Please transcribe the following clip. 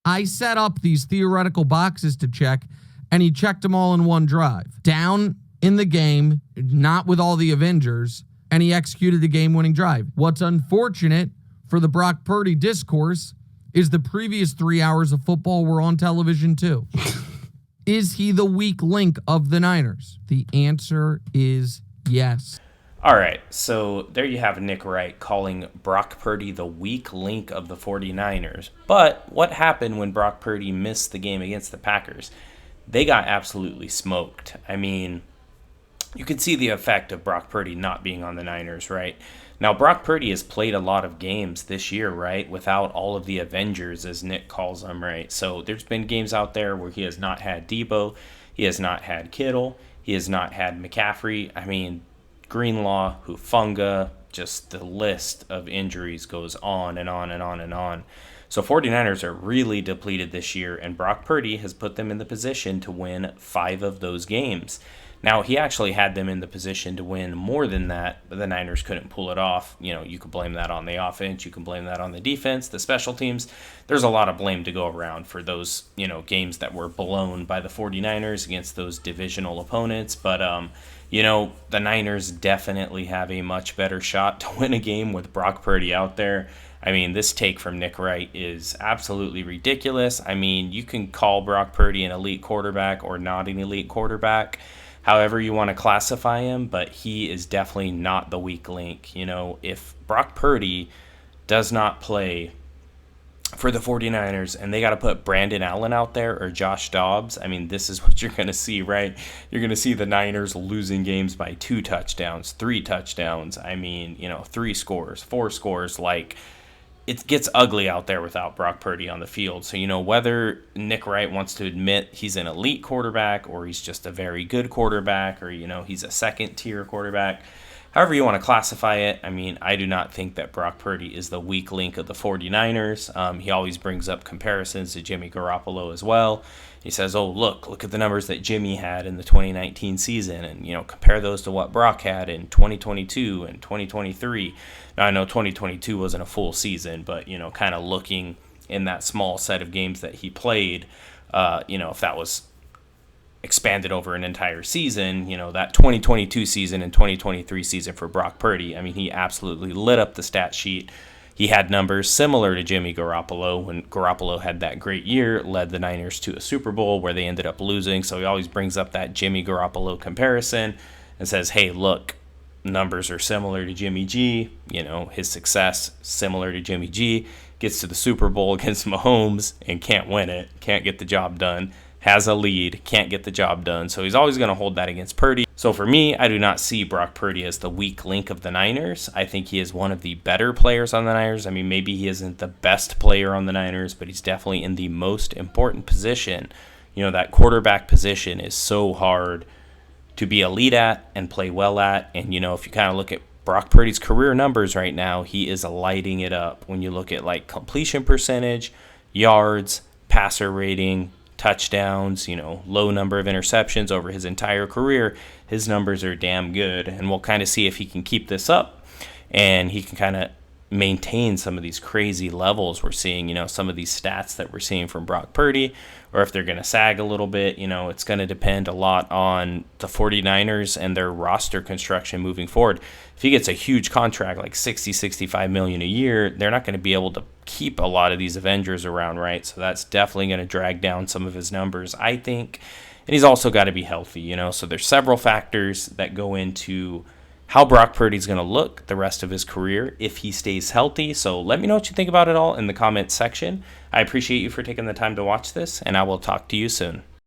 I set up these theoretical boxes to check, and he checked them all in one drive. Down in the game, not with all the Avengers, and he executed the game-winning drive. What's unfortunate for the Brock Purdy discourse is the previous 3 hours of football were on television too. Is he the weak link of the Niners? The answer is yes. All right, so there you have Nick Wright calling Brock Purdy the weak link of the 49ers. But what happened when Brock Purdy missed the game against the Packers? They got absolutely smoked. I mean, you can see the effect of Brock Purdy not being on the Niners, right? Now, Brock Purdy has played a lot of games this year, right, without all of the Avengers, as Nick calls them, right? So there's been games out there where he has not had Debo, he has not had Kittle, he has not had McCaffrey. I mean, Greenlaw, Hufanga, just the list of injuries goes on and on and on and on. So 49ers are really depleted this year, and Brock Purdy has put them in the position to win 5 of those games. Now, he actually had them in the position to win more than that, but the Niners couldn't pull it off. You know, you could blame that on the offense, you can blame that on the defense, the special teams. There's a lot of blame to go around for those, games that were blown by the 49ers against those divisional opponents. But, the Niners definitely have a much better shot to win a game with Brock Purdy out there. I mean, this take from Nick Wright is absolutely ridiculous. I mean, you can call Brock Purdy an elite quarterback or not an elite quarterback, however you want to classify him, but he is definitely not the weak link. If Brock Purdy does not play for the 49ers and they got to put Brandon Allen out there or Josh Dobbs, I mean, this is what you're going to see, right? You're going to see the Niners losing games by 2 touchdowns, 3 touchdowns. I mean, 3 scores, 4 scores. Like, it gets ugly out there without Brock Purdy on the field. So, whether Nick Wright wants to admit he's an elite quarterback or he's just a very good quarterback or, he's a second-tier quarterback, however you want to classify it, I mean, I do not think that Brock Purdy is the weak link of the 49ers. He always brings up comparisons to Jimmy Garoppolo as well. He says, oh, look at the numbers that Jimmy had in the 2019 season and, compare those to what Brock had in 2022 and 2023. Now, I know 2022 wasn't a full season, but, kind of looking in that small set of games that he played, if that was expanded over an entire season, that 2022 season and 2023 season for Brock Purdy, I mean, he absolutely lit up the stat sheet. He had numbers similar to Jimmy Garoppolo when Garoppolo had that great year, led the Niners to a Super Bowl where they ended up losing. So he always brings up that Jimmy Garoppolo comparison and says, hey, look, numbers are similar to Jimmy G. His success similar to Jimmy G. Gets to the Super Bowl against Mahomes and can't win it, can't get the job done. Has a lead, can't get the job done. So he's always going to hold that against Purdy. So for me, I do not see Brock Purdy as the weak link of the Niners. I think he is one of the better players on the Niners. I mean, maybe he isn't the best player on the Niners, but he's definitely in the most important position. That quarterback position is so hard to be elite at and play well at. And, if you kind of look at Brock Purdy's career numbers right now, he is lighting it up. When you look at like completion percentage, yards, passer rating, touchdowns, low number of interceptions over his entire career, his numbers are damn good. And we'll kind of see if he can keep this up and he can kind of maintain some of these crazy levels we're seeing, some of these stats that we're seeing from Brock Purdy, or if they're going to sag a little bit. It's going to depend a lot on the 49ers and their roster construction moving forward. If he gets a huge contract like $60-65 million a year, they're not going to be able to keep a lot of these Avengers around, right? So that's definitely going to drag down some of his numbers, I think. And he's also got to be healthy, so there's several factors that go into how Brock Purdy's going to look the rest of his career if he stays healthy. So let me know what you think about it all in the comments section. I appreciate you for taking the time to watch this, and I will talk to you soon.